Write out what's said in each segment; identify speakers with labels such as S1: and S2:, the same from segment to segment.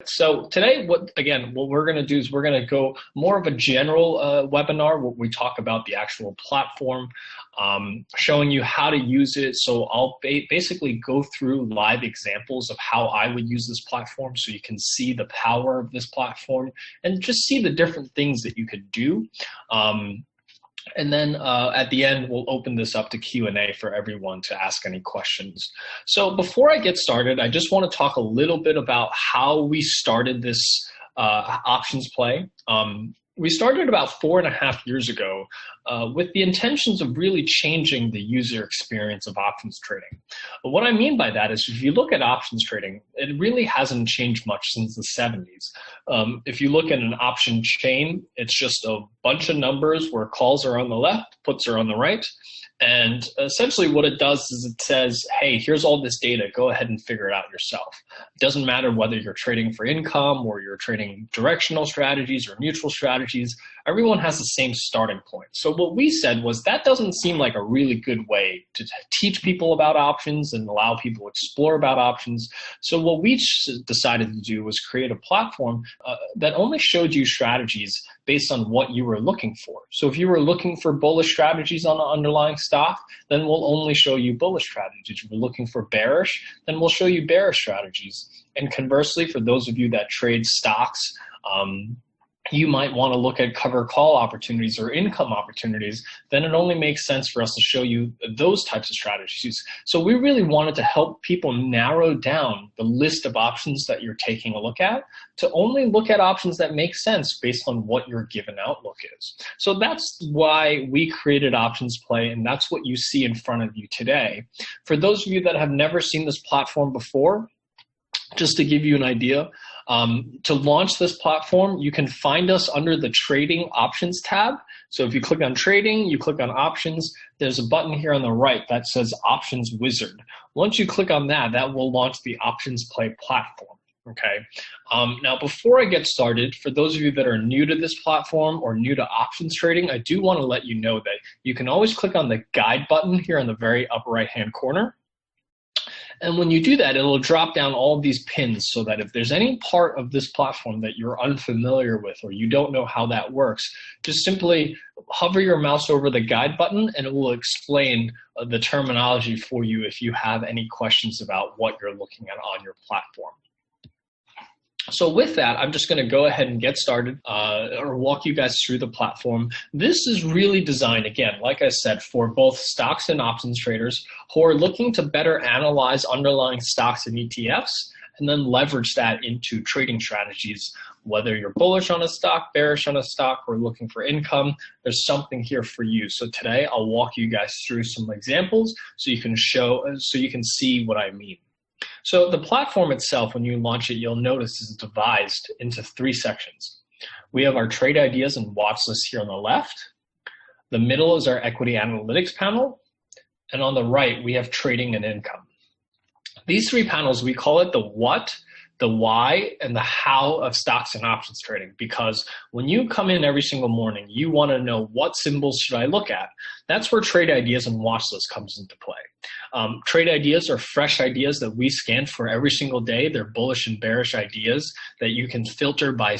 S1: So today, what we're going to do is we're going to go more of a general webinar where we talk about the actual platform, showing you how to use it. So I'll basically go through live examples of how I would use this platform so you can see the power of this platform and just see the different things that you could do. And then at the end, we'll open this up to Q&A for everyone to ask any questions. So before I get started, I just want to talk a little bit about how we started this options play. We started about 4.5 years ago with the intentions of really changing the user experience of options trading. But what I mean by that is if you look at options trading, it really hasn't changed much since the 70s. If you look at an option chain, it's just a bunch of numbers where calls are on the left, puts are on the right. And essentially what it does is it says, hey, here's all this data, go ahead and figure it out yourself. It doesn't matter whether you're trading for income or you're trading directional strategies or neutral strategies, everyone has the same starting point. So what we said was that doesn't seem like a really good way to teach people about options and allow people to explore about options. So what we decided to do was create a platform that only showed you strategies based on what you were looking for. So if you were looking for bullish strategies on an underlying stock, then we'll only show you bullish strategies. If you're looking for bearish, then we'll show you bearish strategies. And conversely, for those of you that trade stocks, you might want to look at cover call opportunities or income opportunities, then it only makes sense for us to show you those types of strategies. So we really wanted to help people narrow down the list of options that you're taking a look at to only look at options that make sense based on what your given outlook is. So that's why we created Options Play, and that's what you see in front of you today. For those of you that have never seen this platform before, just to give you an idea, to launch this platform, you can find us under the Trading Options tab. So if you click on Trading, you click on Options, there's a button here on the right that says OptionsWizard. Once you click on that, that will launch the Options Play platform. Okay. Now, before I get started, for those of you that are new to this platform or new to options trading, I do want to let you know that you can always click on the Guide button here in the very upper right-hand corner. And when you do that, it'll drop down all of these pins so that if there's any part of this platform that you're unfamiliar with or you don't know how that works, just simply hover your mouse over the guide button and it will explain the terminology for you if you have any questions about what you're looking at on your platform. So with that, I'm just going to go ahead and get started or walk you guys through the platform. This is really designed, again, like I said, for both stocks and options traders who are looking to better analyze underlying stocks and ETFs and then leverage that into trading strategies. Whether you're bullish on a stock, bearish on a stock, or looking for income, there's something here for you. So today I'll walk you guys through some examples so you can see what I mean. So the platform itself, when you launch it, you'll notice is divided into 3 sections. We have our trade ideas and watch list here on the left. The middle is our equity analytics panel. And on the right, we have trading and income. These 3 panels, we call it the what, the why, and the how of stocks and options trading, because when you come in every single morning, you want to know what symbols should I look at. That's where trade ideas and watch list comes into play. Trade ideas are fresh ideas that we scan for every single day. They're bullish and bearish ideas that you can filter by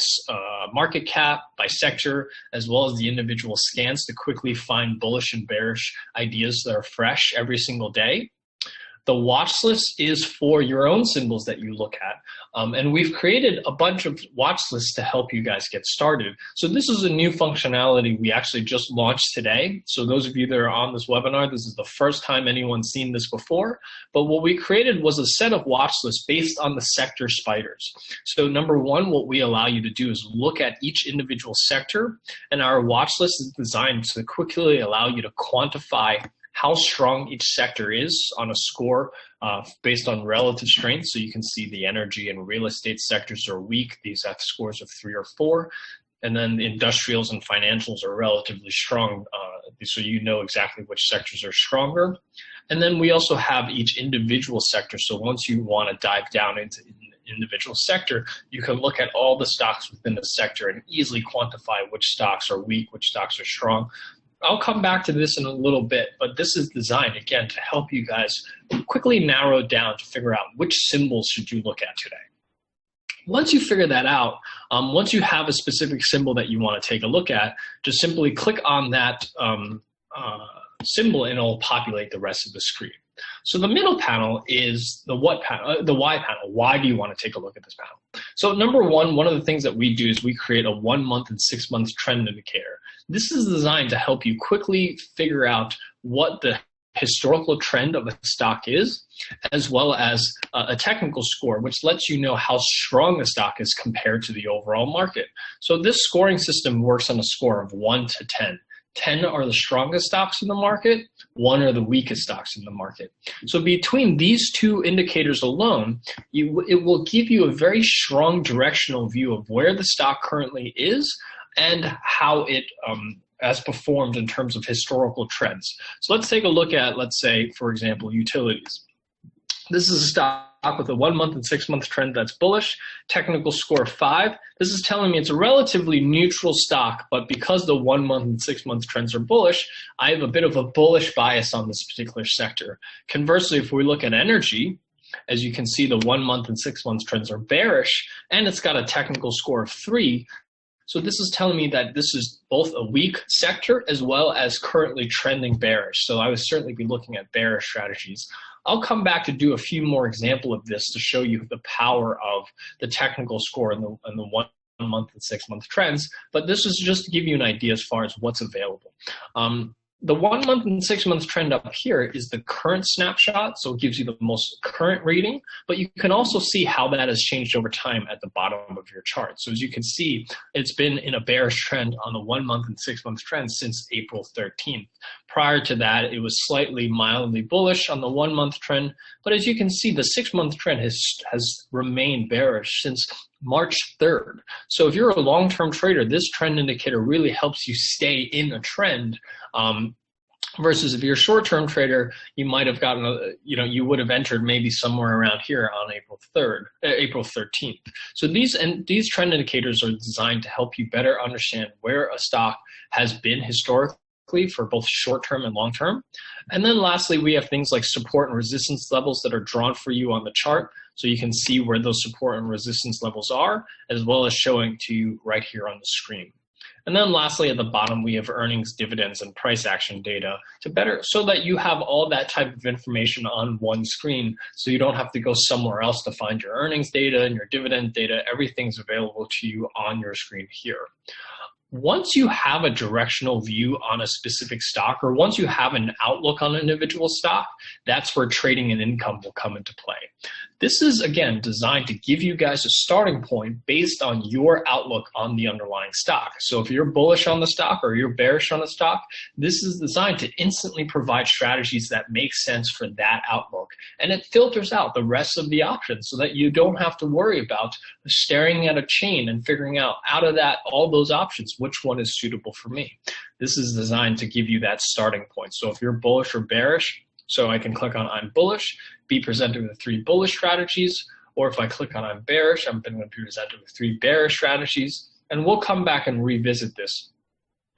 S1: market cap, by sector, as well as the individual scans to quickly find bullish and bearish ideas that are fresh every single day. The watch list is for your own symbols that you look at. And we've created a bunch of watch lists to help you guys get started. So this is a new functionality we actually just launched today. So those of you that are on this webinar, this is the first time anyone's seen this before. But what we created was a set of watch lists based on the sector spiders. So number one, what we allow you to do is look at each individual sector. And our watch list is designed to quickly allow you to quantify how strong each sector is on a score based on relative strength. So you can see the energy and real estate sectors are weak. These have scores of 3 or 4. And then the industrials and financials are relatively strong. So you know exactly which sectors are stronger. And then we also have each individual sector. So once you want to dive down into an individual sector, you can look at all the stocks within the sector and easily quantify which stocks are weak, which stocks are strong. I'll come back to this in a little bit, but this is designed, again, to help you guys quickly narrow down to figure out which symbols should you look at today. Once you figure that out, once you have a specific symbol that you want to take a look at, just simply click on that symbol and it'll populate the rest of the screen. So the middle panel is the what panel, the why panel. Why do you want to take a look at this panel? So number one of the things that we do is we create a 1 month and 6 month trend indicator. This is designed to help you quickly figure out what the historical trend of a stock is, as well as a technical score, which lets you know how strong the stock is compared to the overall market. So this scoring system works on a score of 1 to 10. 10 are the strongest stocks in the market, 1 are the weakest stocks in the market. So between these two indicators alone, it will give you a very strong directional view of where the stock currently is and how it has performed in terms of historical trends. So let's take a look at, let's say, for example, utilities. This is a stock with a 1 month and 6 month trend that's bullish, technical score 5. This is telling me it's a relatively neutral stock, but because the 1 month and 6 month trends are bullish, I have a bit of a bullish bias on this particular sector. Conversely, if we look at energy, as you can see, the 1 month and 6 month trends are bearish, and it's got a technical score of 3. So this is telling me that this is both a weak sector as well as currently trending bearish. So I would certainly be looking at bearish strategies. I'll come back to do a few more examples of this to show you the power of the technical score and the 1 month and 6 month trends, but this is just to give you an idea as far as what's available. The 1 month and 6 month trend up here is the current snapshot, so it gives you the most current reading, but you can also see how that has changed over time at the bottom of your chart. So as you can see, it's been in a bearish trend on the 1 month and 6 month trend since April 13th. Prior to that, it was slightly mildly bullish on the 1 month trend, but as you can see, the 6 month trend has remained bearish since March 3rd. So if you're a long-term trader, this trend indicator really helps you stay in a trend. Versus if you're a short-term trader, you might have gotten, you would have entered maybe somewhere around here on April 13th. So these trend indicators are designed to help you better understand where a stock has been historically for both short-term and long-term. And then lastly, we have things like support and resistance levels that are drawn for you on the chart. So you can see where those support and resistance levels are, as well as showing to you right here on the screen. And then lastly, at the bottom, we have earnings, dividends, and price action data so that you have all that type of information on one screen, so you don't have to go somewhere else to find your earnings data and your dividend data. Everything's available to you on your screen here. Once you have a directional view on a specific stock, or once you have an outlook on an individual stock, that's where trading and income will come into play. This is, again, designed to give you guys a starting point based on your outlook on the underlying stock. So if you're bullish on the stock or you're bearish on the stock, this is designed to instantly provide strategies that make sense for that outlook. And it filters out the rest of the options so that you don't have to worry about staring at a chain and figuring out of that, all those options, which one is suitable for me. This is designed to give you that starting point. So if you're bullish or bearish, so I can click on I'm bullish, be presented with 3 bullish strategies, or if I click on I'm bearish, I'm going to be presented with 3 bearish strategies, and we'll come back and revisit this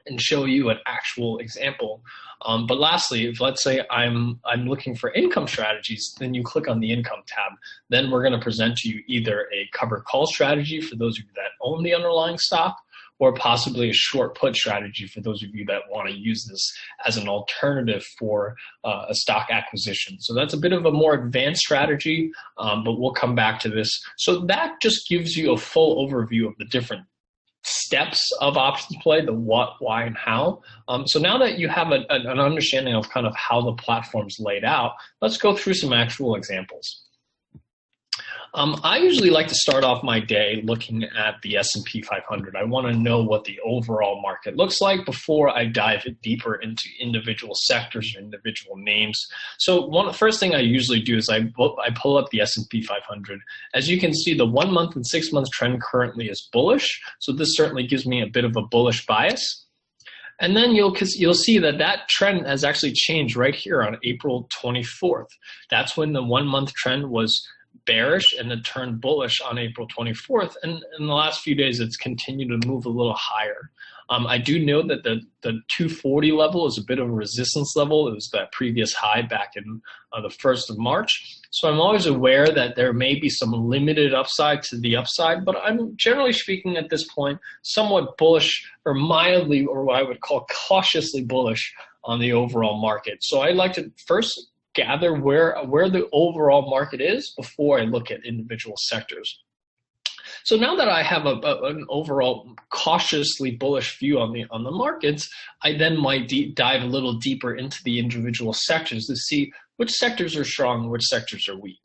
S1: and show you an actual example. But lastly, if let's say I'm looking for income strategies, then you click on the income tab. Then we're going to present to you either a covered call strategy for those of you that own the underlying stock, or possibly a short put strategy for those of you that want to use this as an alternative for a stock acquisition. So that's a bit of a more advanced strategy, but we'll come back to this. So that just gives you a full overview of the different steps of options play, the what, why, and how. So now that you have an understanding of kind of how the platform's laid out, let's go through some actual examples. I usually like to start off my day looking at the S&P 500. I want to know what the overall market looks like before I dive deeper into individual sectors or individual names. So the first thing I usually do is I pull up the S&P 500. As you can see, the 1 month and 6 month trend currently is bullish. So this certainly gives me a bit of a bullish bias. And then you'll see that trend has actually changed right here on April 24th. That's when the 1 month trend was bearish and it turned bullish on April 24th. And in the last few days, it's continued to move a little higher. I do know that the 240 level is a bit of a resistance level. It was that previous high back in the 1st of March. So I'm always aware that there may be some limited upside to the upside, but I'm generally speaking at this point somewhat bullish or mildly, or what I would call cautiously bullish on the overall market. So I'd like to first gather where the overall market is before I look at individual sectors. So now that I have an overall cautiously bullish view on the markets, I then might dive a little deeper into the individual sectors to see which sectors are strong and which sectors are weak.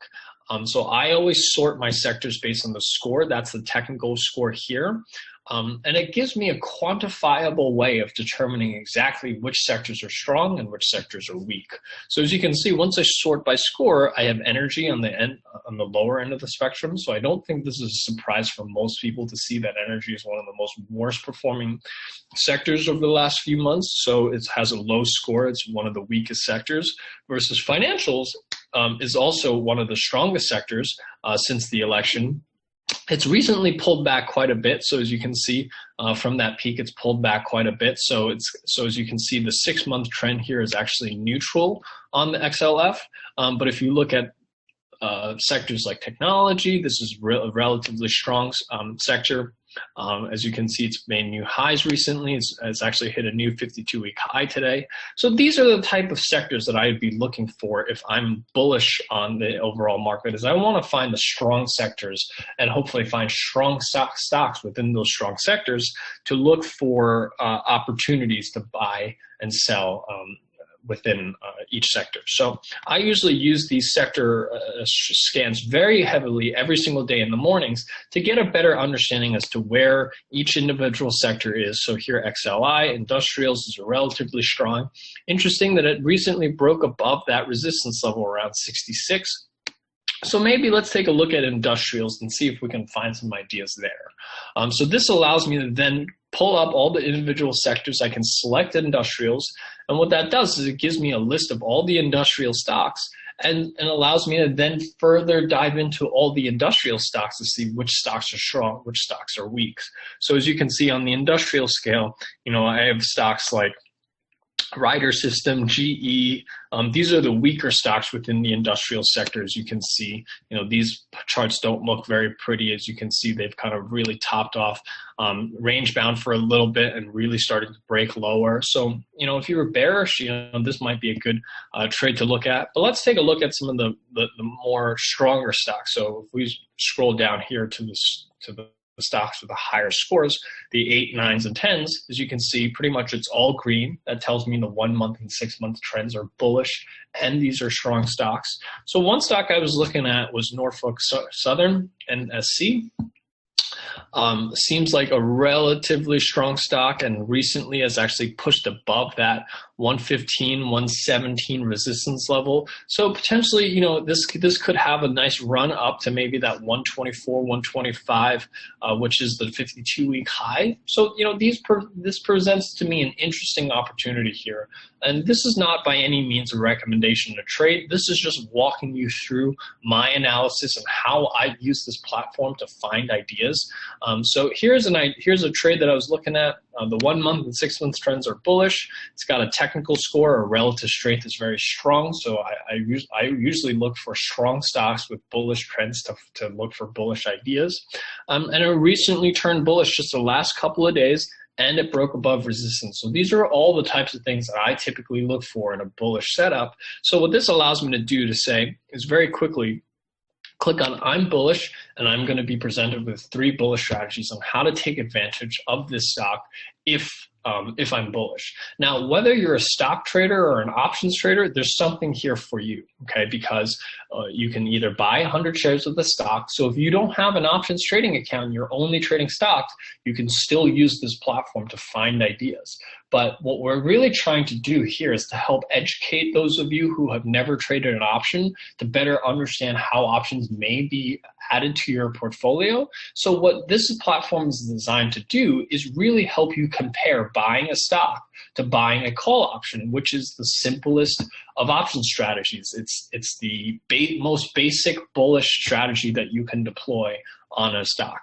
S1: So I always sort my sectors based on the score. That's the technical score here. And it gives me a quantifiable way of determining exactly which sectors are strong and which sectors are weak. So as you can see, once I sort by score, I have energy on the lower end of the spectrum. So I don't think this is a surprise for most people to see that energy is one of the most worst performing sectors over the last few months. So it has a low score. It's one of the weakest sectors, versus financials is also one of the strongest sectors since the election. It's recently pulled back quite a bit. So as you can see from that peak, it's pulled back quite a bit. So as you can see, the 6-month trend here is actually neutral on the XLF. But if you look at sectors like technology, this is a relatively strong sector. As you can see, it's made new highs recently. It's actually hit a new 52-week high today. So these are the type of sectors that I'd be looking for if I'm bullish on the overall market, is I want to find the strong sectors and hopefully find strong stocks within those strong sectors to look for opportunities to buy and sell within each sector. So I usually use these sector scans very heavily every single day in the mornings to get a better understanding as to where each individual sector is. So here XLI, industrials, is relatively strong. Interesting that it recently broke above that resistance level around 66. So maybe let's take a look at industrials and see if we can find some ideas there. So this allows me to then pull up all the individual sectors. I can select industrials, and what that does is it gives me a list of all the industrial stocks and allows me to then further dive into all the industrial stocks to see which stocks are strong, which stocks are weak. So as you can see on the industrial scale, I have stocks like Ryder System, GE. These are the weaker stocks within the industrial sector. As you can see, these charts don't look very pretty. As you can see, they've kind of really topped off, range bound for a little bit and really started to break lower. So, if you were bearish, this might be a good trade to look at. But let's take a look at some of the more stronger stocks. So if we scroll down here to the stocks with the higher scores, the 8, 9s, and 10s, as you can see, pretty much it's all green. That tells me the 1-month and 6-month trends are bullish, and these are strong stocks. So one stock I was looking at was Norfolk Southern, NSC. Seems like a relatively strong stock, and recently has actually pushed above that 115, 117 resistance level. So potentially, this could have a nice run up to maybe that 124, 125, which is the 52-week high. So, this presents to me an interesting opportunity here. And this is not by any means a recommendation to trade. This is just walking you through my analysis and how I use this platform to find ideas. So here's a trade that I was looking at. The 1-month and 6-month trends are bullish. It's got a technical score, or relative strength is very strong. So I usually look for strong stocks with bullish trends to look for bullish ideas. And it recently turned bullish just the last couple of days, and it broke above resistance. So these are all the types of things that I typically look for in a bullish setup. So what this allows me to do to say is very quickly click on I'm bullish, and I'm going to be presented with 3 bullish strategies on how to take advantage of this stock if I'm bullish. Now, whether you're a stock trader or an options trader, there's something here for you, okay? Because you can either buy 100 shares of the stock. So if you don't have an options trading account, you're only trading stocks, you can still use this platform to find ideas. But what we're really trying to do here is to help educate those of you who have never traded an option to better understand how options may be added to your portfolio. So what this platform is designed to do is really help you compare buying a stock to buying a call option, which is the simplest of option strategies. It's the most basic bullish strategy that you can deploy on a stock.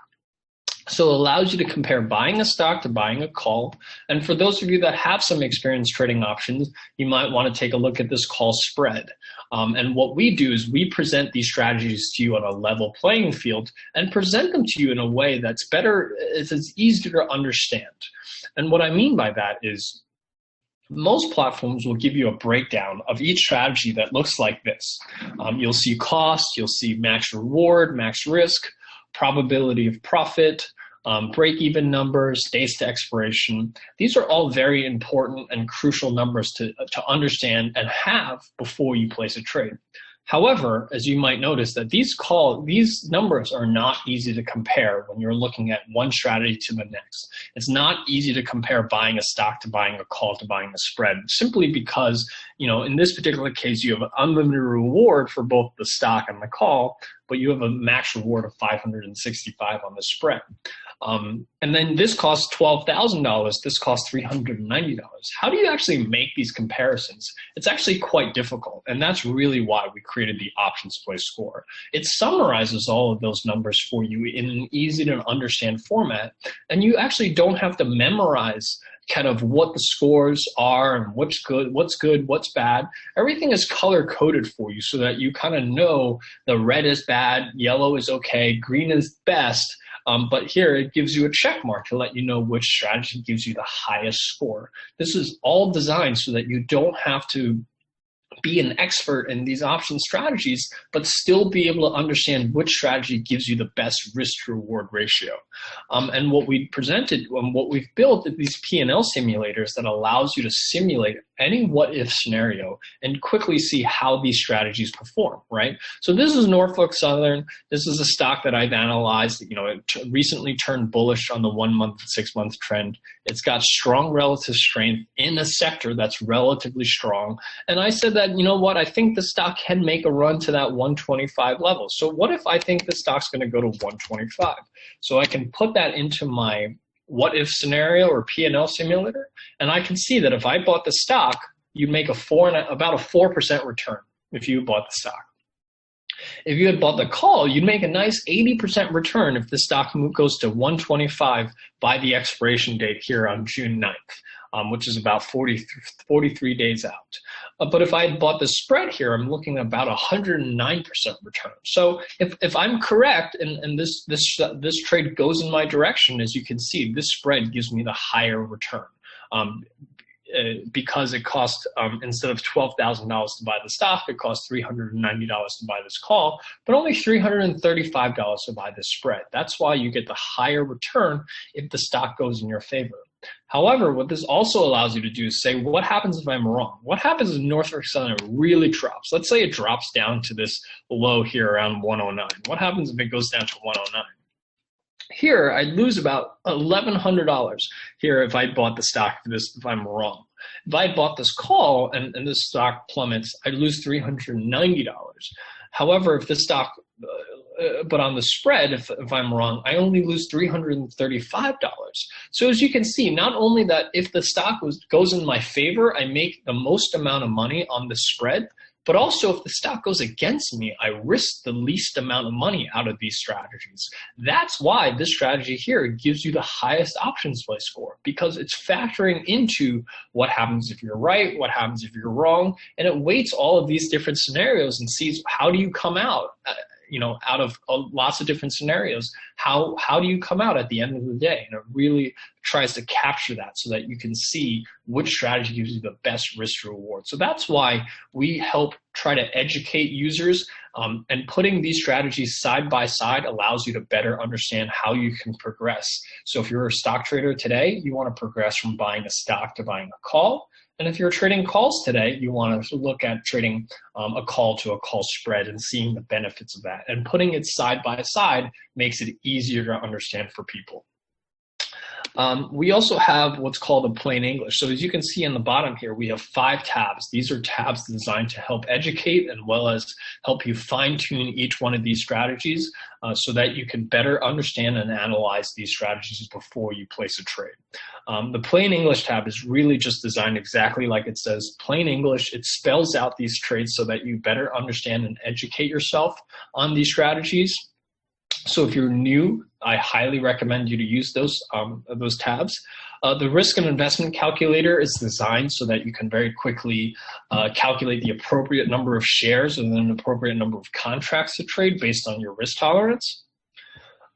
S1: So it allows you to compare buying a stock to buying a call. And for those of you that have some experience trading options, you might want to take a look at this call spread. And what we do is we present these strategies to you on a level playing field and present them to you in a way that's better, it's easier to understand. And what I mean by that is most platforms will give you a breakdown of each strategy that looks like this. You'll see cost, you'll see max reward, max risk, probability of profit, break-even numbers, days to expiration. These are all very important and crucial numbers to understand and have before you place a trade. However, as you might notice, that these numbers are not easy to compare when you're looking at one strategy to the next. It's not easy to compare buying a stock to buying a call to buying a spread, simply because, in this particular case, you have an unlimited reward for both the stock and the call, but you have a max reward of $565 on the spread. And then this costs $12,000. This costs $390. How do you actually make these comparisons? It's actually quite difficult, and that's really why we created the options play score. It summarizes all of those numbers for you in an easy to understand format, and you actually don't have to memorize kind of what the scores are and what's good, what's bad. Everything is color coded for you so that you kind of know the red is bad, yellow is okay, green is best. But here it gives you a check mark to let you know which strategy gives you the highest score. This is all designed so that you don't have to be an expert in these option strategies, but still be able to understand which strategy gives you the best risk to reward ratio. And what we presented and what we've built are these P&L simulators that allows you to simulate any what-if scenario and quickly see how these strategies perform, right? So this is Norfolk Southern. This is a stock that I've analyzed. It recently turned bullish on the 1 month, 6 month trend. It's got strong relative strength in a sector that's relatively strong. And I said that, I think the stock can make a run to that 125 level. So what if I think the stock's going to go to 125? So I can put that into my what if scenario or P&L simulator, and I can see that if I bought the stock, you'd make about a 4% return if you bought the stock. If you had bought the call, you'd make a nice 80% return if the stock goes to 125 by the expiration date here on June 9th, which is about 43 days out. But if I had bought the spread here, I'm looking at about 109% return. So if I'm correct and this trade goes in my direction, as you can see, this spread gives me the higher return. Because it cost, instead of $12,000 to buy the stock, it cost $390 to buy this call, but only $335 to buy this spread. That's why you get the higher return if the stock goes in your favor. However, what this also allows you to do is say, what happens if I'm wrong? What happens if Norfolk Southern really drops? Let's say it drops down to this low here around 109. What happens if it goes down to 109? Here, I'd lose about $1,100 here if I bought the stock if I'm wrong. If I bought this call and this stock plummets, I'd lose $390. However, if the stock, but on the spread, if I'm wrong, I only lose $335. So as you can see, not only that if the stock goes in my favor, I make the most amount of money on the spread, but also if the stock goes against me, I risk the least amount of money out of these strategies. That's why this strategy here gives you the highest options play score, because it's factoring into what happens if you're right, what happens if you're wrong, and it weights all of these different scenarios and sees how do you come out, out of lots of different scenarios, how do you come out at the end of the day? And it really tries to capture that so that you can see which strategy gives you the best risk to reward. So that's why we help try to educate users, and putting these strategies side by side allows you to better understand how you can progress. So if you're a stock trader today, you want to progress from buying a stock to buying a call. And if you're trading calls today, you want to look at trading a call to a call spread and seeing the benefits of that. And putting it side by side makes it easier to understand for people. We also have what's called a plain English. So as you can see in the bottom here, we have 5 tabs. These are tabs designed to help educate as well as help you fine tune each one of these strategies so that you can better understand and analyze these strategies before you place a trade. The plain English tab is really just designed exactly like it says, plain English. It spells out these trades so that you better understand and educate yourself on these strategies. So if you're new, I highly recommend you to use those tabs. The risk and investment calculator is designed so that you can very quickly calculate the appropriate number of shares and then an appropriate number of contracts to trade based on your risk tolerance.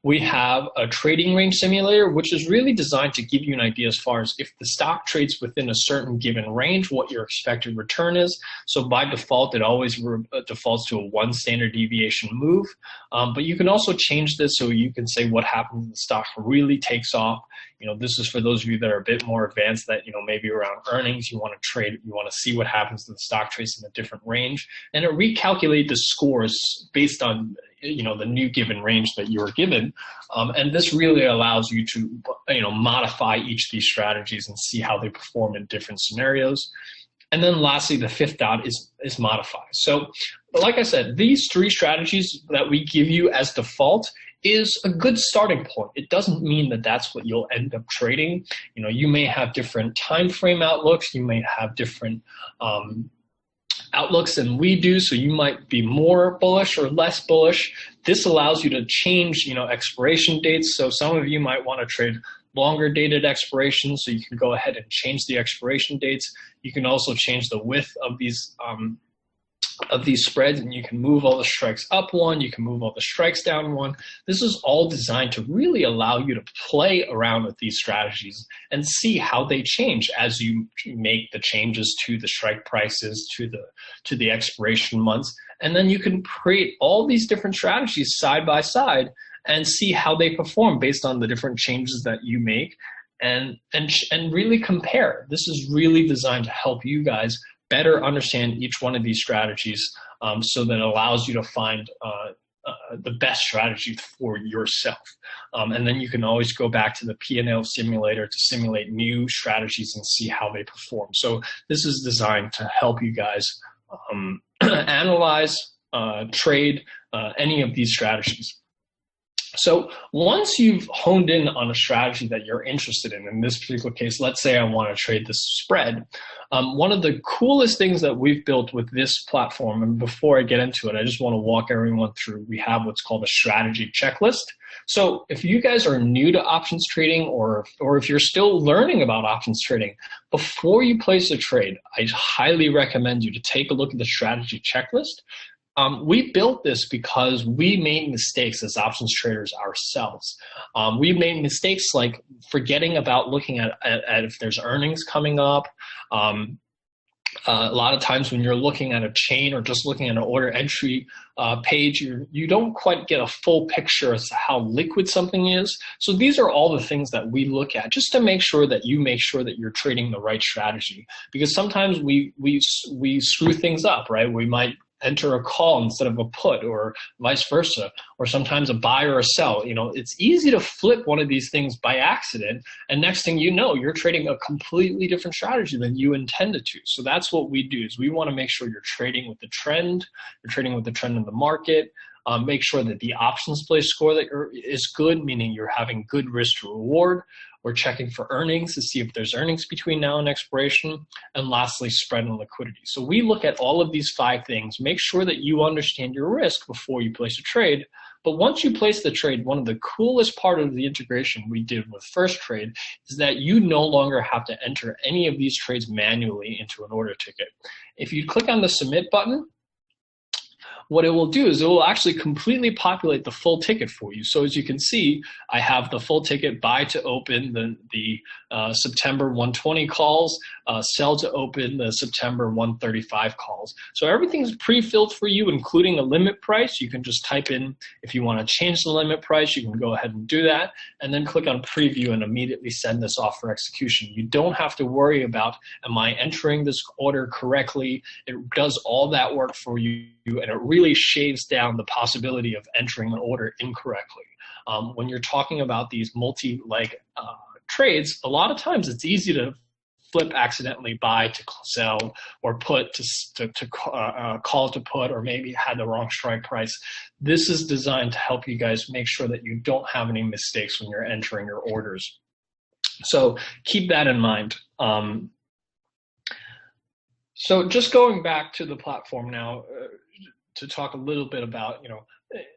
S1: We have a trading range simulator, which is really designed to give you an idea as far as if the stock trades within a certain given range, what your expected return is. So by default, it always defaults to a 1 standard deviation move. But you can also change this so you can say what happens if the stock really takes off. You know, this is for those of you that are a bit more advanced that, you know, maybe around earnings, you want to trade, you want to see what happens to the stock trades in a different range. And it recalculates the scores based on, you know, the new given range that you were given. And this really allows you to, you know, modify each of these strategies and see how they perform in different scenarios. And then lastly, the 5th dot is modify. So like I said, these 3 strategies that we give you as default is a good starting point. It doesn't mean that that's what you'll end up trading. You know, you may have different time frame outlooks. You may have different outlooks than we do, so you might be more bullish or less bullish. This allows you to change, you know, expiration dates. So some of you might want to trade longer dated expirations, so you can go ahead and change the expiration dates. You can also change the width of these spreads, and you can move all the strikes up 1, you can move all the strikes down 1. This is all designed to really allow you to play around with these strategies and see how they change as you make the changes to the strike prices, to the expiration months. And then you can create all these different strategies side by side and see how they perform based on the different changes that you make and really compare. This is really designed to help you guys better understand each one of these strategies so that it allows you to find the best strategy for yourself. And then you can always go back to the P&L simulator to simulate new strategies and see how they perform. So this is designed to help you guys analyze, trade any of these strategies. So once you've honed in on a strategy that you're interested in this particular case, let's say I want to trade this spread. One of the coolest things that we've built with this platform, and before I get into it, I just want to walk everyone through, we have what's called a strategy checklist. So if you guys are new to options trading or if you're still learning about options trading, before you place a trade, I highly recommend you to take a look at the strategy checklist. We built this because we made mistakes as options traders ourselves. We made mistakes like forgetting about looking at if there's earnings coming up. A lot of times when you're looking at a chain or just looking at an order entry page, you don't quite get a full picture as to how liquid something is. So these are all the things that we look at just to make sure that you're trading the right strategy. Because sometimes we screw things up, right? We might enter a call instead of a put or vice versa, or sometimes a buy or a sell. You know, it's easy to flip one of these things by accident, and next thing you know, you're trading a completely different strategy than you intended to. So that's what we do, is we want to make sure you're trading with the trend, you're trading with the trend in the market. Make sure that the options play score is good, meaning you're having good risk to reward. We're checking for earnings to see if there's earnings between now and expiration. And lastly, spread and liquidity. So we look at all of these 5 things, make sure that you understand your risk before you place a trade. But once you place the trade, one of the coolest part of the integration we did with Firstrade is that you no longer have to enter any of these trades manually into an order ticket. If you click on the submit button, what it will do is it will actually completely populate the full ticket for you. So as you can see, I have the full ticket: buy to open the September 120 calls, sell to open the September 135 calls. So everything's pre-filled for you, including a limit price. You can just type in if you want to change the limit price, you can go ahead and do that, and then click on preview and immediately send this off for execution. You don't have to worry about, am I entering this order correctly? It does all that work for you, and it really shaves down the possibility of entering an order incorrectly. When you're talking about these multi-leg trades, a lot of times it's easy to flip accidentally, buy to sell, or put to call to put, or maybe had the wrong strike price. This is designed to help you guys make sure that you don't have any mistakes when you're entering your orders. So keep that in mind. So just going back to the platform now to talk a little bit about,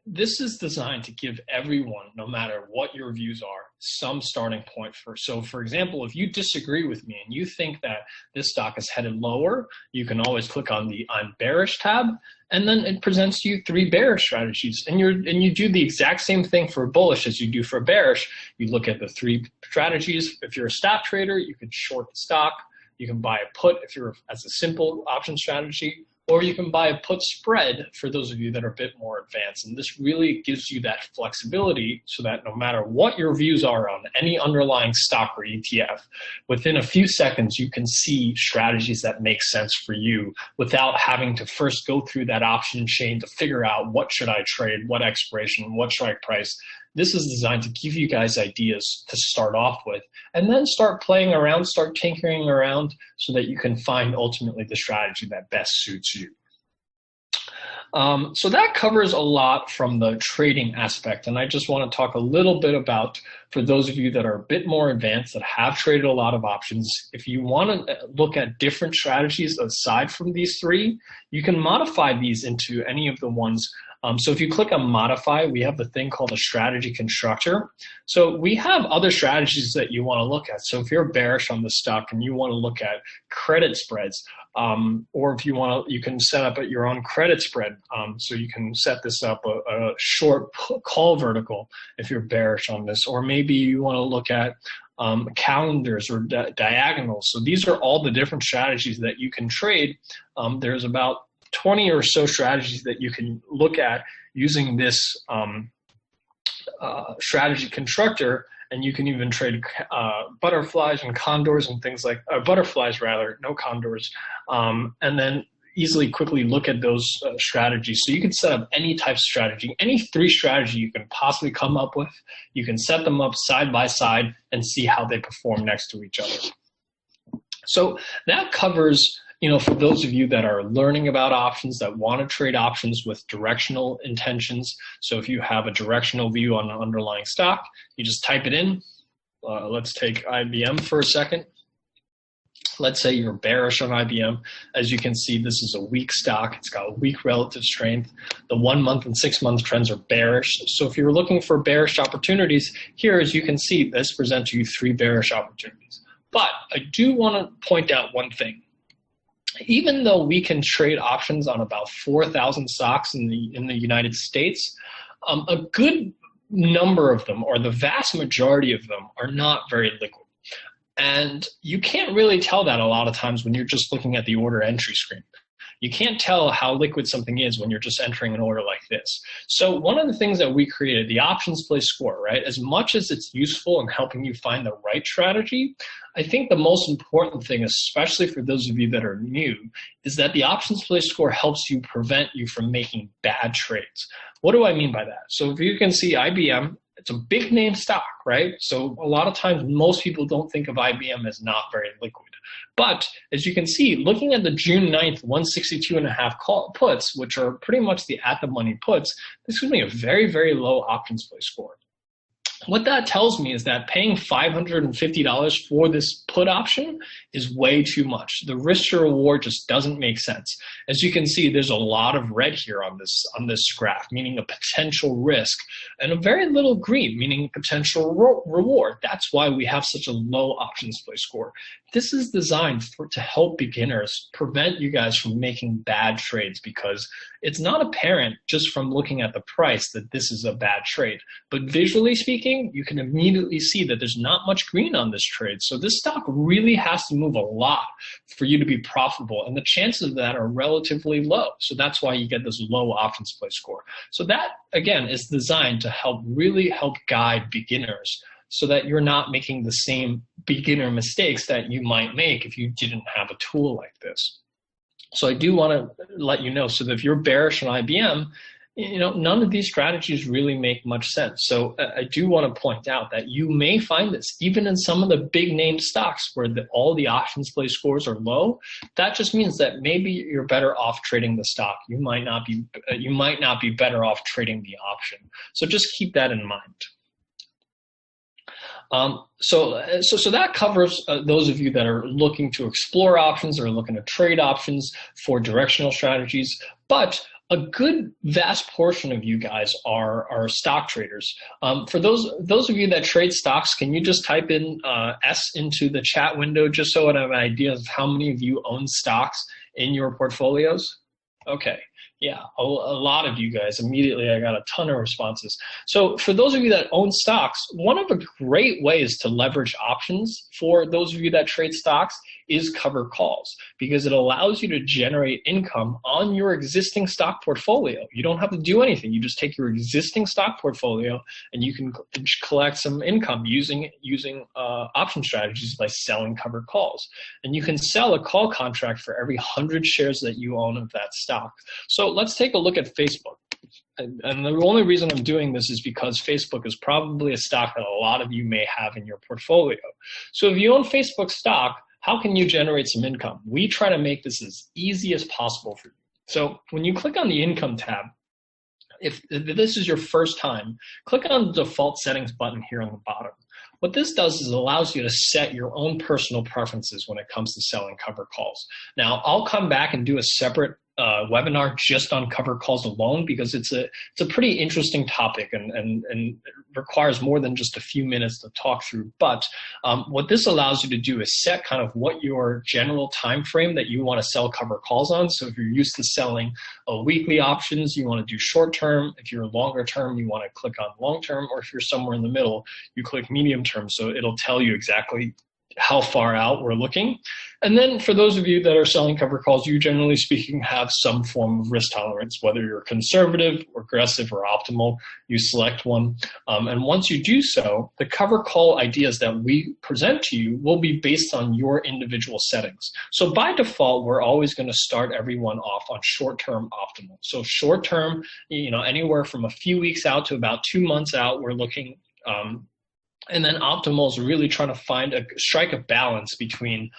S1: this is designed to give everyone, no matter what your views are, some starting point for. So for example, if you disagree with me and you think that this stock is headed lower, you can always click on the I'm bearish tab, and then it presents you 3 bearish strategies. And you do the exact same thing for bullish as you do for bearish. You look at the 3 strategies. If you're a stock trader, you can short the stock. You can buy a put if you're as a simple option strategy, or you can buy a put spread for those of you that are a bit more advanced. And this really gives you that flexibility so that no matter what your views are on any underlying stock or ETF, within a few seconds, you can see strategies that make sense for you without having to first go through that option chain to figure out what should I trade, what expiration, what strike price. This is designed to give you guys ideas to start off with, and then start playing around, start tinkering around so that you can find ultimately the strategy that best suits you. So that covers a lot from the trading aspect, and I just want to talk a little bit about, for those of you that are a bit more advanced, that have traded a lot of options, if you want to look at different strategies aside from these 3, you can modify these into any of the ones. So if you click on modify, we have the thing called a strategy constructor. So we have other strategies that you want to look at. So if you're bearish on the stock and you want to look at credit spreads, or if you want to, you can set up your own credit spread. So you can set this up a short call vertical if you're bearish on this, or maybe you want to look at calendars or diagonals. So these are all the different strategies that you can trade. There's about 20 or so strategies that you can look at using this strategy constructor, and you can even trade butterflies and condors and things like butterflies rather, no condors, and then quickly look at those strategies. So you can set up any type of strategy, any 3 strategy you can possibly come up with. You can set them up side by side and see how they perform next to each other. So that covers, for those of you that are learning about options, that want to trade options with directional intentions. So if you have a directional view on an underlying stock, you just type it in. Let's take IBM for a second. Let's say you're bearish on IBM. As you can see, this is a weak stock. It's got a weak relative strength. The 1-month and 6-month trends are bearish. So if you're looking for bearish opportunities, here, as you can see, this presents you 3 bearish opportunities. But I do want to point out one thing. Even though we can trade options on about 4,000 stocks in the United States, a good number of them, or the vast majority of them, are not very liquid. And you can't really tell that a lot of times when you're just looking at the order entry screen. You can't tell how liquid something is when you're just entering an order like this. So one of the things that we created, the options play score, right? As much as it's useful in helping you find the right strategy, I think the most important thing, especially for those of you that are new, is that the options play score helps you prevent you from making bad trades. What do I mean by that? So if you can see IBM, it's a big name stock, right? So a lot of times most people don't think of IBM as not very liquid. But as you can see, looking at the June 9th 162.5 call puts, which are pretty much the at-the-money puts, this gives me a very, very low options play score. What that tells me is that paying $550 for this put option is way too much. The risk to reward just doesn't make sense. As you can see, there's a lot of red here on this graph, meaning a potential risk, and a very little green, meaning potential reward. That's why we have such a low options play score. This is designed to help beginners, prevent you guys from making bad trades, because it's not apparent just from looking at the price that this is a bad trade. But visually speaking, you can immediately see that there's not much green on this trade. So this stock really has to move a lot for you to be profitable, and the chances of that are relatively low. So that's why you get this low options play score. So that, again, is designed to really help guide beginners so that you're not making the same beginner mistakes that you might make if you didn't have a tool like this. So I do want to let you know, so that if you're bearish on IBM, none of these strategies really make much sense. So I do want to point out that you may find this even in some of the big name stocks where all the options play scores are low. That just means that maybe you're better off trading the stock. You might not be better off trading the option. So just keep that in mind. So that covers those of you that are looking to explore options or looking to trade options for directional strategies. But a good vast portion of you guys are stock traders. For those of you that trade stocks, can you just type in S into the chat window just so I have an idea of how many of you own stocks in your portfolios? Okay. Yeah, a lot of you guys. Immediately, I got a ton of responses. So for those of you that own stocks, one of the great ways to leverage options for those of you that trade stocks is cover calls, because it allows you to generate income on your existing stock portfolio. You don't have to do anything. You just take your existing stock portfolio and you can collect some income using option strategies by selling covered calls. And you can sell a call contract for every 100 shares that you own of that stock. So let's take a look at Facebook. And the only reason I'm doing this is because Facebook is probably a stock that a lot of you may have in your portfolio. So if you own Facebook stock, how can you generate some income? We try to make this as easy as possible for you. So when you click on the income tab, if this is your first time, click on the default settings button here on the bottom. What this does is it allows you to set your own personal preferences when it comes to selling covered calls. Now, I'll come back and do a separate webinar just on covered calls alone, because it's a pretty interesting topic and requires more than just a few minutes to talk through. But what this allows you to do is set kind of what your general time frame that you want to sell covered calls on. So if you're used to selling weekly options, you want to do short term. If you're longer term, you want to click on long term, or if you're somewhere in the middle, you click medium term. So it'll tell you exactly how far out we're looking. And then for those of you that are selling covered calls, you generally speaking have some form of risk tolerance, whether you're conservative, aggressive, or optimal, you select one. And once you do so, the covered call ideas that we present to you will be based on your individual settings. So by default, we're always going to start everyone off on short-term optimal. So short-term, anywhere from a few weeks out to about 2 months out, we're looking and then optimal is really trying to strike a balance between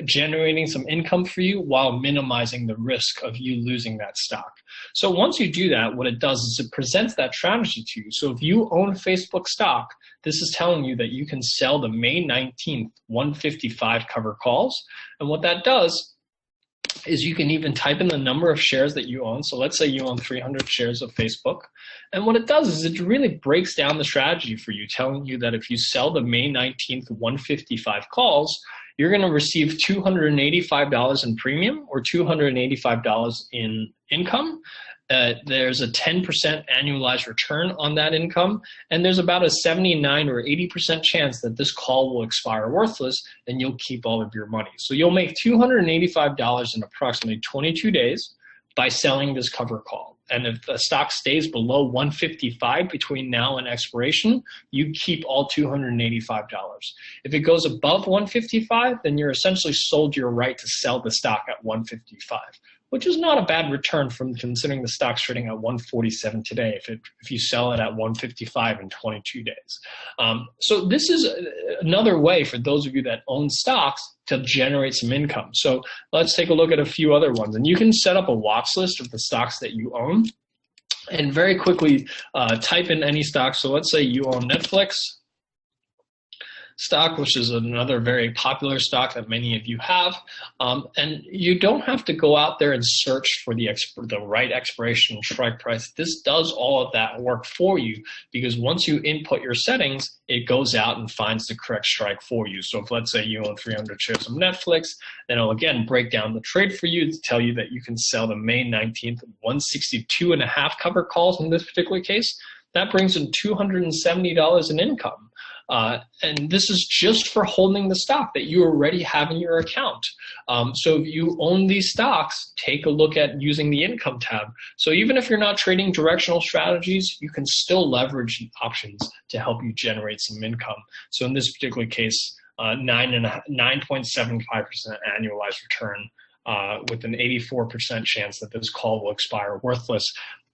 S1: generating some income for you while minimizing the risk of you losing that stock. So once you do that, what it does is it presents that strategy to you. So if you own Facebook stock, this is telling you that you can sell the May 19th 155 covered calls. And what that does is you can even type in the number of shares that you own. So let's say you own 300 shares of Facebook. And what it does is it really breaks down the strategy for you, telling you that if you sell the May 19th 155 calls, you're going to receive $285 in premium or $285 in income. There's a 10% annualized return on that income, and there's about a 79 or 80% chance that this call will expire worthless and you'll keep all of your money. So you'll make $285 in approximately 22 days by selling this cover call. And if the stock stays below 155 between now and expiration, you keep all $285. If it goes above 155, then you're essentially sold your right to sell the stock at 155. Which is not a bad return from considering the stock's trading at 147 today if you sell it at 155 in 22 days. So this is another way for those of you that own stocks to generate some income. So let's take a look at a few other ones. And you can set up a watch list of the stocks that you own and very quickly type in any stock. So let's say you own Netflix stock, which is another very popular stock that many of you have. And you don't have to go out there and search for the right expiration strike price. This does all of that work for you, because once you input your settings, it goes out and finds the correct strike for you. So if let's say you own 300 shares of Netflix, then it'll again break down the trade for you to tell you that you can sell the May 19th 162.5 cover calls in this particular case. That brings in $270 in income. And this is just for holding the stock that you already have in your account. So if you own these stocks, take a look at using the income tab. So even if you're not trading directional strategies, you can still leverage options to help you generate some income. So in this particular case, 9.75% annualized return with an 84% chance that this call will expire worthless.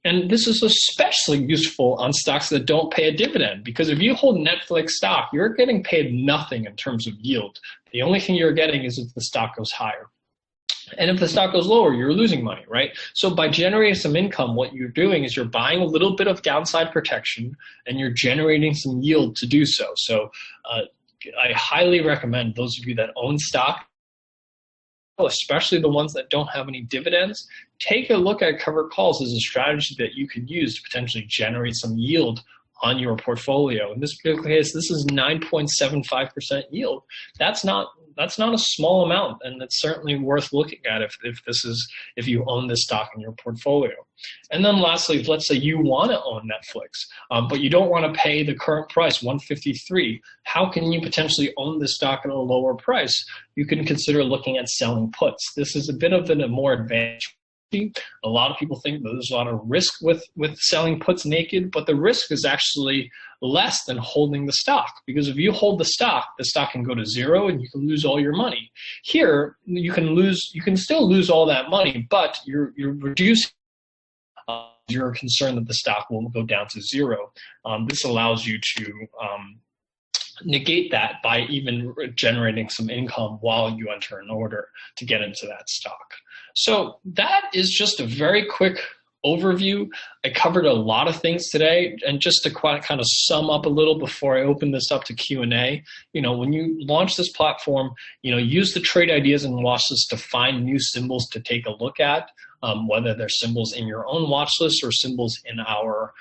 S1: And this is especially useful on stocks that don't pay a dividend, because if you hold Netflix stock, you're getting paid nothing in terms of yield. The only thing you're getting is if the stock goes higher. And if the stock goes lower, you're losing money, right? So by generating some income, what you're doing is you're buying a little bit of downside protection and you're generating some yield to do so. So I highly recommend those of you that own stock, especially the ones that don't have any dividends, take a look at covered calls as a strategy that you could use to potentially generate some yield on your portfolio. In this particular case, this is 9.75% yield. That's not a small amount, and it's certainly worth looking at if you own this stock in your portfolio. And then lastly, let's say you want to own Netflix, but you don't want to pay the current price, $153. How can you potentially own this stock at a lower price? You can consider looking at selling puts. This is a bit of a more advanced. A lot of people think that there's a lot of risk with selling puts naked, but the risk is actually less than holding the stock, because if you hold the stock can go to zero and you can lose all your money. Here, you can still lose all that money, but you're reducing. You're concerned that the stock will go down to zero. This allows you to negate that by even generating some income while you enter an order to get into that stock. So that is just a very quick overview. I covered a lot of things today, and just to kind of sum up a little before I open this up to Q&A, when you launch this platform, use the trade ideas and watch lists to find new symbols to take a look at, whether they're symbols in your own watch list or symbols in our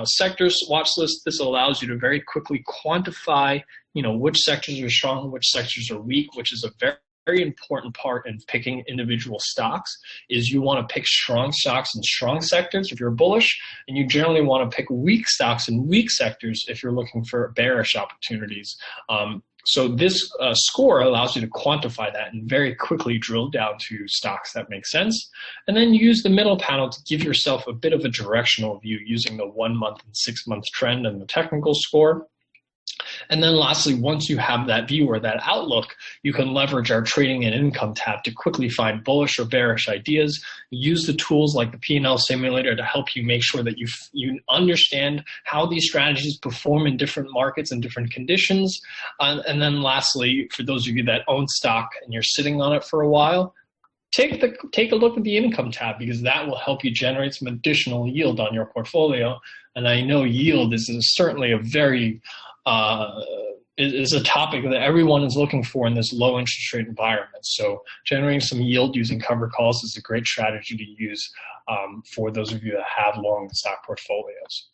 S1: sectors watch list. This allows you to very quickly quantify, which sectors are strong, which sectors are weak, which is a very important part in picking individual stocks. Is you want to pick strong stocks and strong sectors if you're bullish, and you generally want to pick weak stocks and weak sectors if you're looking for bearish opportunities. So this score allows you to quantify that and very quickly drill down to stocks that make sense. And then use the middle panel to give yourself a bit of a directional view using the 1 month and 6 month trend and the technical score. And then lastly, once you have that view or that outlook, you can leverage our trading and income tab to quickly find bullish or bearish ideas. Use the tools like the P&L simulator to help you make sure that you understand how these strategies perform in different markets and different conditions. And then lastly, for those of you that own stock and you're sitting on it for a while, take a look at the income tab, because that will help you generate some additional yield on your portfolio. And I know yield is certainly is a topic that everyone is looking for in this low interest rate environment. So generating some yield using covered calls is a great strategy to use for those of you that have long stock portfolios.